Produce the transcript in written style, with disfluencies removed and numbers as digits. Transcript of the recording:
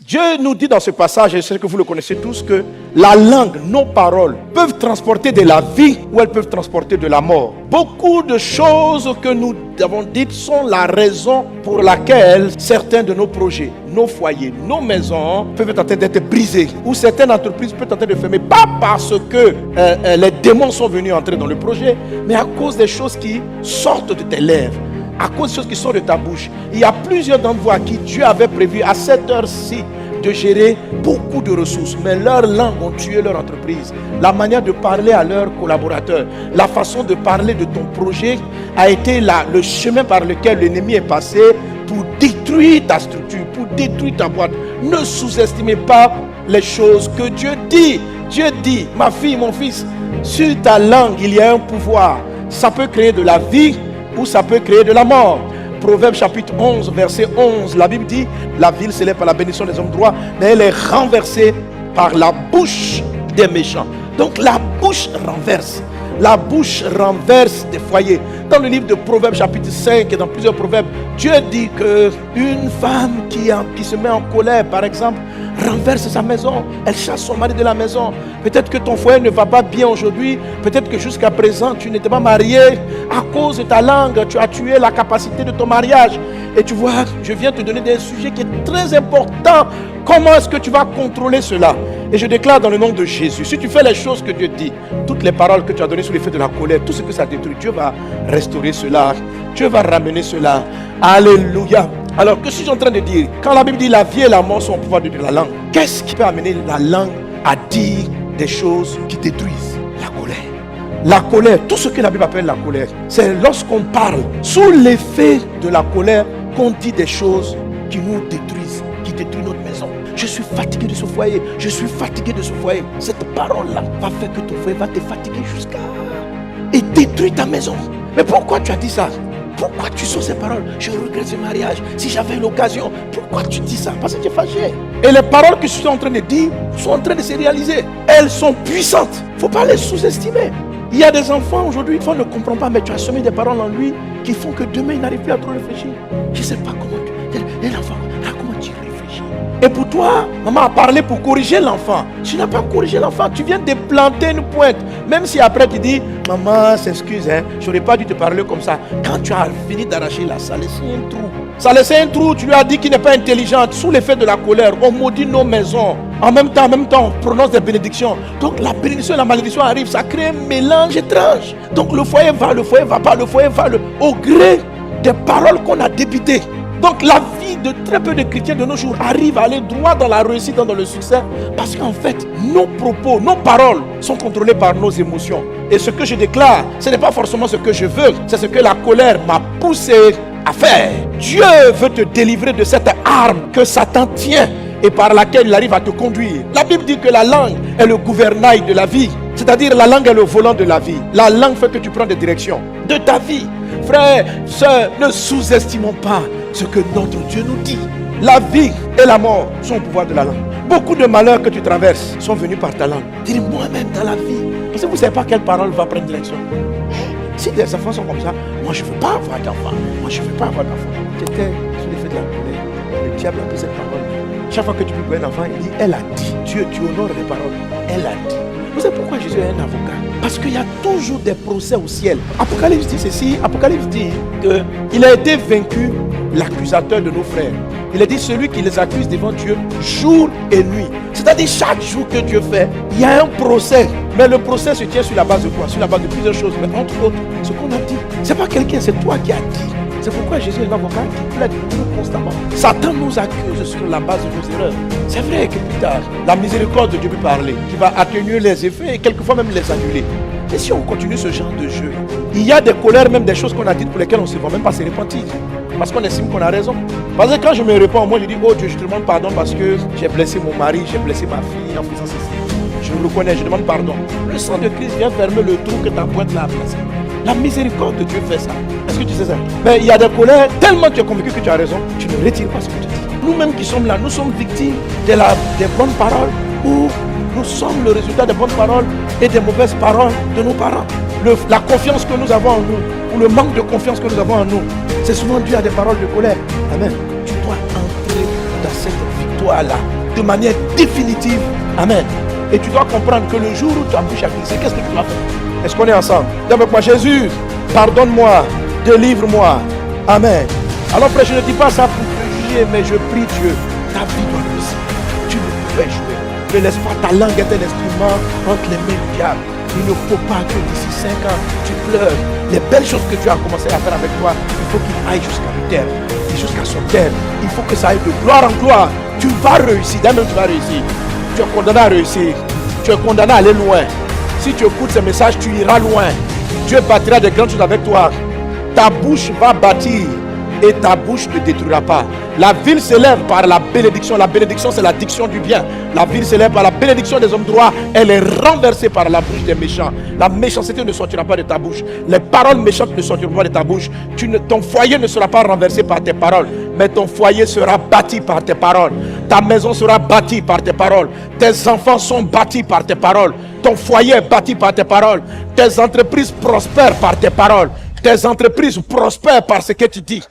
Dieu nous dit dans ce passage, et je sais que vous le connaissez tous, que la langue, nos paroles, peuvent transporter de la vie ou elles peuvent transporter de la mort. Beaucoup de choses que nous avons dites sont la raison pour laquelle certains de nos projets, nos foyers, nos maisons peuvent être en train d'être brisés. Ou certaines entreprises peuvent être en train de fermer. Pas parce que les démons sont venus entrer dans le projet, mais à cause des choses qui sortent de tes lèvres. À cause des choses qui sortent de ta bouche. Il y a plusieurs d'entre vous à qui Dieu avait prévu à cette heure-ci de gérer beaucoup de ressources. Mais leurs langues ont tué leur entreprise. La manière de parler à leurs collaborateurs, la façon de parler de ton projet a été le chemin par lequel l'ennemi est passé pour détruire ta structure, pour détruire ta boîte. Ne sous-estimez pas les choses que Dieu dit. Dieu dit, ma fille, mon fils, sur ta langue, il y a un pouvoir. Ça peut créer de la vie ou ça peut créer de la mort. Proverbe chapitre 11, verset 11, la Bible dit, la ville s'élève par la bénédiction des hommes droits, mais elle est renversée par la bouche des méchants. Donc la bouche renverse. La bouche renverse des foyers. Dans le livre de Proverbes chapitre 5 et dans plusieurs proverbes, Dieu dit qu'une femme qui se met en colère, par exemple, renverse sa maison. Elle chasse son mari de la maison. Peut-être que ton foyer ne va pas bien aujourd'hui. Peut-être que jusqu'à présent, tu n'étais pas marié. À cause de ta langue, tu as tué la capacité de ton mariage. Et tu vois, je viens te donner des sujets qui est très important. Comment est-ce que tu vas contrôler cela? Et je déclare dans le nom de Jésus, si tu fais les choses que Dieu dit, toutes les paroles que tu as données sous l'effet de la colère, tout ce que ça détruit, Dieu va restaurer cela. Dieu va ramener cela. Alléluia. Alors, que suis-je en train de dire? Quand la Bible dit la vie et la mort sont au pouvoir de la langue, qu'est-ce qui peut amener la langue à dire des choses qui détruisent? La colère. La colère, tout ce que la Bible appelle la colère, c'est lorsqu'on parle sous l'effet de la colère qu'on dit des choses qui nous détruisent, qui détruisent notre maison. Je suis fatigué de ce foyer, je suis fatigué de ce foyer. Cette parole-là va faire que ton foyer va te fatiguer jusqu'à... et détruire ta maison. Mais pourquoi tu as dit ça? Pourquoi tu sors ces paroles? Je regrette ce mariage. Si j'avais l'occasion, pourquoi tu dis ça? Parce que tu es fâché. Et les paroles que je suis en train de dire sont en train de se réaliser. Elles sont puissantes. Il ne faut pas les sous-estimer. Il y a des enfants aujourd'hui, ils ne comprennent pas, mais tu as semé des paroles en lui qui font que demain, il n'arrive plus à trop réfléchir. Je ne sais pas comment tu... L'enfant, comment tu réfléchis? Et pour toi, maman a parlé pour corriger l'enfant. Tu n'as pas corrigé l'enfant, tu viens de planter une pointe. Même si après tu dis, maman, s'excuse, je n'aurais pas dû te parler comme ça. Quand tu as fini d'arracher là, ça laissait un trou. Ça laissait un trou, tu lui as dit qu'il n'est pas intelligent. Sous l'effet de la colère, on maudit nos maisons. En même temps, on prononce des bénédictions. Donc la bénédiction et la malédiction arrivent, ça crée un mélange étrange. Donc le foyer va pas, le foyer va au gré des paroles qu'on a débitées. Donc la vie de très peu de chrétiens de nos jours arrive à aller droit dans la réussite, dans le succès. Parce qu'en fait, nos propos, nos paroles sont contrôlées par nos émotions. Et ce que je déclare, ce n'est pas forcément ce que je veux, c'est ce que la colère m'a poussé à faire. Dieu veut te délivrer de cette arme que Satan tient et par laquelle il arrive à te conduire. La Bible dit que la langue est le gouvernail de la vie. C'est-à-dire la langue est le volant de la vie. La langue fait que tu prends des directions de ta vie. Frères, sœurs, ne sous-estimons pas ce que notre Dieu nous dit. La vie et la mort sont au pouvoir de la langue. Beaucoup de malheurs que tu traverses sont venus par ta langue. Dis moi-même dans la vie. Parce que vous ne savez pas quelle parole va prendre direction. Si des enfants sont comme ça, moi je ne veux pas avoir d'enfants. Moi je ne veux pas avoir d'enfants. J'étais sous l'effet de la colère. Le diable a pris cette parole. Chaque fois que tu peux voir un enfant, il dit, elle a dit. Dieu, tu honores les paroles. Elle a dit. Vous savez pourquoi Jésus est un avocat? Parce qu'il y a toujours des procès au ciel. Apocalypse dit ceci. Apocalypse dit qu'il a été vaincu, l'accusateur de nos frères. Il a dit celui qui les accuse devant Dieu jour et nuit. C'est-à-dire chaque jour que Dieu fait, il y a un procès. Mais le procès se tient sur la base de quoi? Sur la base de plusieurs choses. Mais entre autres, ce qu'on a dit. Ce n'est pas quelqu'un, c'est toi qui as dit. C'est pourquoi Jésus est un avocat qui plaide pour nous constamment. Satan nous accuse sur la base de nos erreurs. C'est vrai que plus tard, la miséricorde de Dieu peut parler, qui va atténuer les effets et quelquefois même les annuler. Et si on continue ce genre de jeu, il y a des colères, même des choses qu'on a dites pour lesquelles on ne se va même pas se repentir. Parce qu'on estime qu'on a raison. Parce que quand je me réponds, moi je dis, oh Dieu, je te demande pardon parce que j'ai blessé mon mari, j'ai blessé ma fille en faisant ceci. Je le reconnais, je demande pardon. Le sang de Christ vient fermer le trou que ta pointe l'a placé. La miséricorde de Dieu fait ça. Est-ce que tu sais ça? Mais il y a des colères, tellement tu es convaincu que tu as raison, tu ne retires pas ce que tu dis. Nous-mêmes qui sommes là, nous sommes victimes des bonnes paroles ou nous sommes le résultat des bonnes paroles et des mauvaises paroles de nos parents. La confiance que nous avons en nous ou le manque de confiance que nous avons en nous, c'est souvent dû à des paroles de colère. Amen. Tu dois entrer dans cette victoire. toi là, de manière définitive. Amen. Et tu dois comprendre que le jour où ta bouche a glissé, qu'est-ce que tu dois faire? Est-ce qu'on est ensemble? Dis avec moi, Jésus, pardonne-moi, délivre-moi. Amen. Alors frère, je ne dis pas ça pour te juger, mais je prie Dieu, ta vie doit réussir. Tu ne peux pas échouer. Ne laisse pas ta langue être un instrument entre les mains du diable. Il ne faut pas que d'ici 5 ans, tu pleures. Les belles choses que Dieu a commencé à faire avec toi, il faut qu'il aille jusqu'à le terme. Et jusqu'à son terme, il faut que ça aille de gloire en gloire. Tu vas réussir, d'ailleurs tu vas réussir. Tu es condamné à réussir. Tu es condamné à aller loin. Si tu écoutes ces messages, tu iras loin. Dieu bâtira des grandes choses avec toi. Ta bouche va bâtir et ta bouche ne détruira pas. La ville s'élève par la bénédiction. La bénédiction, c'est la diction du bien. La ville s'élève par la bénédiction des hommes droits. Elle est renversée par la bouche des méchants. La méchanceté ne sortira pas de ta bouche. Les paroles méchantes ne sortiront pas de ta bouche. Ton foyer ne sera pas renversé par tes paroles, mais ton foyer sera bâti par tes paroles. Ta maison sera bâtie par tes paroles. Tes enfants sont bâtis par tes paroles. Ton foyer est bâti par tes paroles. Tes entreprises prospèrent par tes paroles. Tes entreprises prospèrent par ce que tu dis.